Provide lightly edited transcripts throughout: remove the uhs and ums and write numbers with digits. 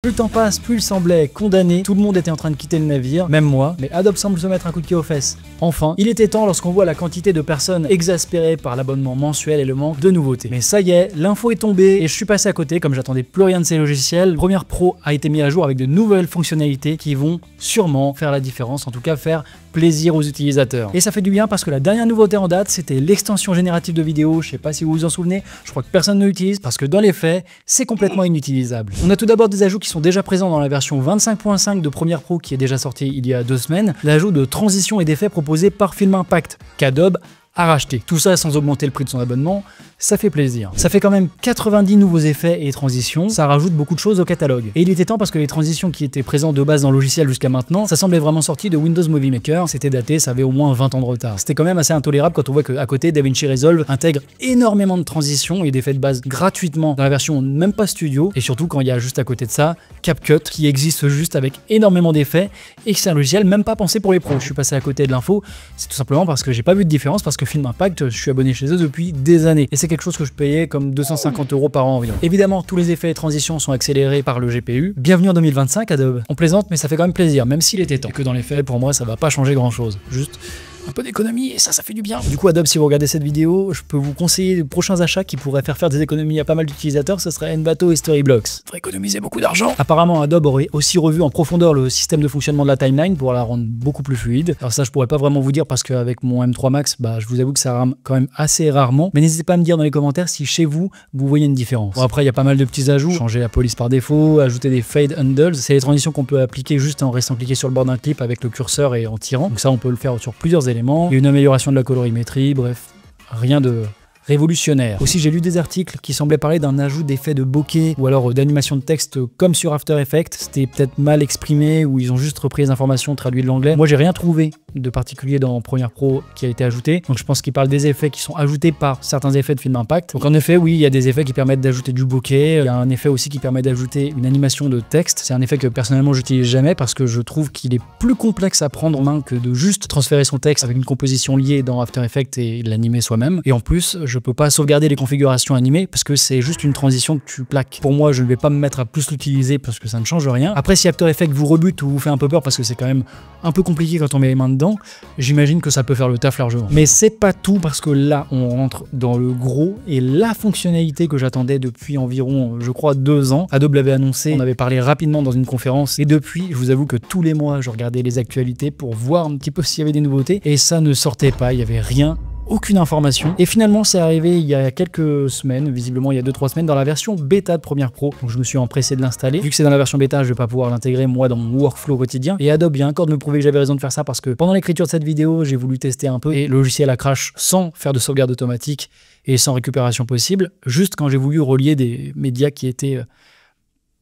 Plus le temps passe, plus il semblait condamné, tout le monde était en train de quitter le navire, même moi, mais Adobe semble se mettre un coup de pied aux fesses. Enfin, il était temps lorsqu'on voit la quantité de personnes exaspérées par l'abonnement mensuel et le manque de nouveautés. Mais ça y est, l'info est tombée et je suis passé à côté comme j'attendais plus rien de ces logiciels. Premiere Pro a été mis à jour avec de nouvelles fonctionnalités qui vont sûrement faire la différence, en tout cas faire plaisir aux utilisateurs. Et ça fait du bien parce que la dernière nouveauté en date, c'était l'extension générative de vidéo. Je sais pas si vous vous en souvenez, je crois que personne ne l'utilise parce que dans les faits, c'est complètement inutilisable. On a tout d'abord des ajouts qui sont déjà présents dans la version 25.5 de Premiere Pro qui est déjà sortie il y a 2 semaines, l'ajout de transitions et d'effets proposés par Film Impact, qu'Adobe a racheté. Tout ça sans augmenter le prix de son abonnement, ça fait plaisir. Ça fait quand même 90 nouveaux effets et transitions, ça rajoute beaucoup de choses au catalogue. Et il était temps parce que les transitions qui étaient présentes de base dans le logiciel jusqu'à maintenant, ça semblait vraiment sorti de Windows Movie Maker, c'était daté, ça avait au moins 20 ans de retard. C'était quand même assez intolérable quand on voit qu'à côté, DaVinci Resolve intègre énormément de transitions et d'effets de base gratuitement dans la version même pas studio, et surtout quand il y a juste à côté de ça, CapCut qui existe juste avec énormément d'effets et que c'est un logiciel même pas pensé pour les pros. Je suis passé à côté de l'info, c'est tout simplement parce que j'ai pas vu de différence, parce que Film Impact, je suis abonné chez eux depuis des années. Et c'est quelque chose que je payais comme 250 € par an environ. Évidemment, tous les effets et transitions sont accélérés par le GPU. Bienvenue en 2025 Adobe. On plaisante, mais ça fait quand même plaisir, même s'il était temps. Et que dans les faits, pour moi, ça va pas changer grand chose. Juste un peu d'économie et ça fait du bien. Du coup, Adobe, si vous regardez cette vidéo, je peux vous conseiller les prochains achats qui pourraient faire des économies à pas mal d'utilisateurs, ce serait Envato et Storyblocks. Faudrait économiser beaucoup d'argent. Apparemment, Adobe aurait aussi revu en profondeur le système de fonctionnement de la timeline pour la rendre beaucoup plus fluide. Alors ça, je pourrais pas vraiment vous dire parce qu'avec mon M3 Max, je vous avoue que ça rame quand même assez rarement. Mais n'hésitez pas à me dire dans les commentaires si chez vous, vous voyez une différence. Bon, après, il y a pas mal de petits ajouts. Changer la police par défaut, ajouter des fade handles. C'est les transitions qu'on peut appliquer juste en restant cliqué sur le bord d'un clip avec le curseur et en tirant. Donc ça, on peut le faire sur plusieurs éléments. Il y a une amélioration de la colorimétrie, bref, rien de révolutionnaire. Aussi, j'ai lu des articles qui semblaient parler d'un ajout d'effets de bokeh ou alors d'animation de texte comme sur After Effects. C'était peut-être mal exprimé ou ils ont juste repris les informations, traduit de l'anglais. Moi, j'ai rien trouvé de particulier dans Premiere Pro qui a été ajouté. Donc je pense qu'ils parlent des effets qui sont ajoutés par certains effets de Film Impact. Donc en effet, oui, il y a des effets qui permettent d'ajouter du bokeh. Il y a un effet aussi qui permet d'ajouter une animation de texte. C'est un effet que personnellement j'utilise jamais parce que je trouve qu'il est plus complexe à prendre en main que de juste transférer son texte avec une composition liée dans After Effects et l'animer soi-même. Et en plus, je peux pas sauvegarder les configurations animées parce que c'est juste une transition que tu plaques. Pour moi, je ne vais pas me mettre à plus l'utiliser parce que ça ne change rien. Après, si After Effects vous rebute ou vous fait un peu peur parce que c'est quand même un peu compliqué quand on met les mains dedans, j'imagine que ça peut faire le taf largement. Mais c'est pas tout parce que là, on rentre dans le gros et la fonctionnalité que j'attendais depuis environ, je crois, 2 ans. Adobe l'avait annoncé, on avait parlé rapidement dans une conférence et depuis, je vous avoue que tous les mois, je regardais les actualités pour voir un petit peu s'il y avait des nouveautés et ça ne sortait pas, il y avait rien. Aucune information. Et finalement, c'est arrivé il y a quelques semaines, visiblement il y a 2-3 semaines, dans la version bêta de Premiere Pro. Donc je me suis empressé de l'installer. Vu que c'est dans la version bêta, je vais pas pouvoir l'intégrer moi dans mon workflow quotidien. Et Adobe vient encore de me prouver que j'avais raison de faire ça parce que pendant l'écriture de cette vidéo, j'ai voulu tester un peu et le logiciel a crash sans faire de sauvegarde automatique et sans récupération possible, juste quand j'ai voulu relier des médias qui étaient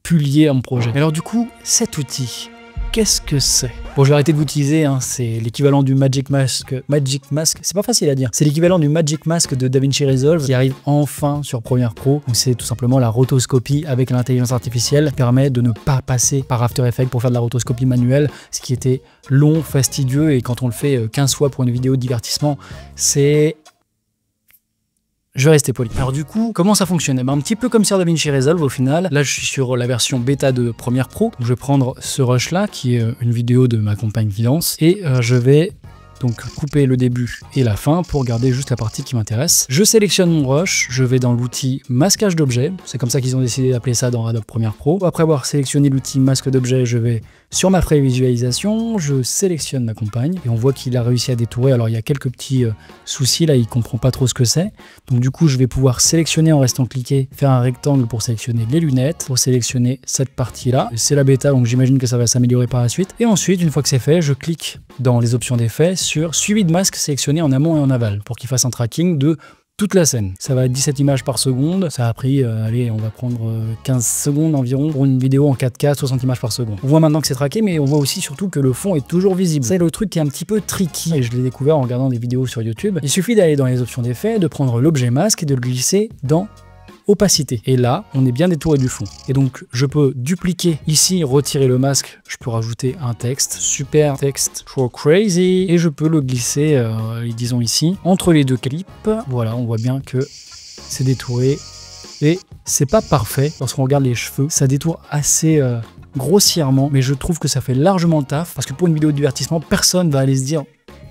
plus liés à mon projet. Alors du coup, cet outil, qu'est-ce que c'est? Bon, je vais arrêter de vous utiliser, hein, c'est l'équivalent du Magic Mask, c'est pas facile à dire, c'est l'équivalent du Magic Mask de DaVinci Resolve qui arrive enfin sur Premiere Pro. Donc c'est tout simplement la rotoscopie avec l'intelligence artificielle qui permet de ne pas passer par After Effects pour faire de la rotoscopie manuelle, ce qui était long, fastidieux et quand on le fait 15 fois pour une vidéo de divertissement, c'est... Je vais rester poli. Alors du coup, comment ça fonctionne? Un petit peu comme sur DaVinci Resolve au final. Là, je suis sur la version bêta de Premiere Pro. Donc, je vais prendre ce rush là, qui est une vidéo de ma compagne qui danse. Et je vais donc couper le début et la fin pour garder juste la partie qui m'intéresse. Je sélectionne mon rush, je vais dans l'outil masquage d'objets. C'est comme ça qu'ils ont décidé d'appeler ça dans Adobe Premiere Pro. Après avoir sélectionné l'outil masque d'objets, je vais sur ma prévisualisation, je sélectionne ma compagne et on voit qu'il a réussi à détourer. Alors il y a quelques petits soucis là, il comprend pas trop ce que c'est. Donc du coup, je vais pouvoir sélectionner en restant cliqué, faire un rectangle pour sélectionner les lunettes, pour sélectionner cette partie là. C'est la bêta, donc j'imagine que ça va s'améliorer par la suite. Et ensuite, une fois que c'est fait, je clique dans les options d'effets sur suivi de masque sélectionné en amont et en aval pour qu'il fasse un tracking de toute la scène. Ça va être 17 images par seconde. Ça a pris, allez, on va prendre 15 secondes environ pour une vidéo en 4K, 60 images par seconde. On voit maintenant que c'est traqué, mais on voit aussi surtout que le fond est toujours visible. C'est le truc qui est un petit peu tricky et je l'ai découvert en regardant des vidéos sur YouTube. Il suffit d'aller dans les options d'effets, de prendre l'objet masque et de le glisser dans opacité. Et là, on est bien détouré du fond. Et donc, je peux dupliquer ici, retirer le masque. Je peux rajouter un texte, super texte, trop crazy. Et je peux le glisser, disons ici, entre les deux clips. Voilà, on voit bien que c'est détouré Et c'est pas parfait lorsqu'on regarde les cheveux, ça détourne assez grossièrement, mais je trouve que ça fait largement le taf, parce que pour une vidéo de divertissement, personne va aller se dire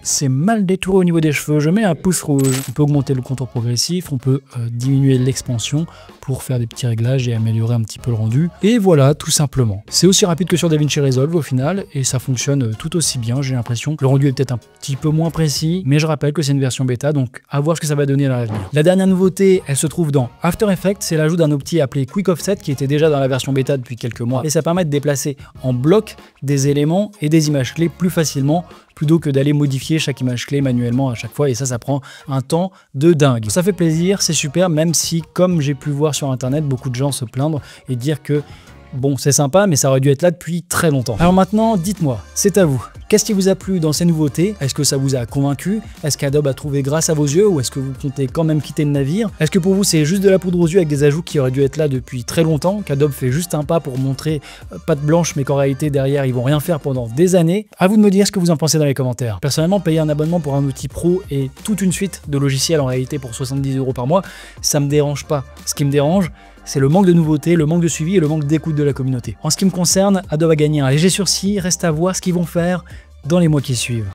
c'est mal détouré au niveau des cheveux, je mets un pouce rouge. On peut augmenter le contour progressif, on peut diminuer l'expansion pour faire des petits réglages et améliorer un petit peu le rendu. Et voilà, tout simplement. C'est aussi rapide que sur DaVinci Resolve au final, et ça fonctionne tout aussi bien, j'ai l'impression. Le rendu est peut-être un petit peu moins précis, mais je rappelle que c'est une version bêta, donc à voir ce que ça va donner à l'avenir. La dernière nouveauté, elle se trouve dans After Effects, c'est l'ajout d'un opti appelé Quick Offset, qui était déjà dans la version bêta depuis quelques mois, et ça permet de déplacer en bloc des éléments et des images clés plus facilement, plutôt que d'aller modifier chaque image clé manuellement à chaque fois, et ça prend un temps de dingue. Ça fait plaisir, c'est super, même si, comme j'ai pu voir sur internet, beaucoup de gens se plaindre et dire que bon, c'est sympa, mais ça aurait dû être là depuis très longtemps. Alors maintenant, dites-moi, c'est à vous. Qu'est-ce qui vous a plu dans ces nouveautés? Est-ce que ça vous a convaincu? Est-ce qu'Adobe a trouvé grâce à vos yeux, ou est-ce que vous comptez quand même quitter le navire? Est-ce que pour vous c'est juste de la poudre aux yeux avec des ajouts qui auraient dû être là depuis très longtemps, qu'Adobe fait juste un pas pour montrer patte blanche, mais qu'en réalité derrière ils vont rien faire pendant des années? À vous de me dire ce que vous en pensez dans les commentaires. Personnellement, payer un abonnement pour un outil pro et toute une suite de logiciels en réalité pour 70 € par mois, ça me dérange pas. Ce qui me dérange, c'est le manque de nouveautés, le manque de suivi et le manque d'écoute de la communauté. En ce qui me concerne, Adobe a gagné un léger sursis, reste à voir ce qu'ils vont faire dans les mois qui suivent.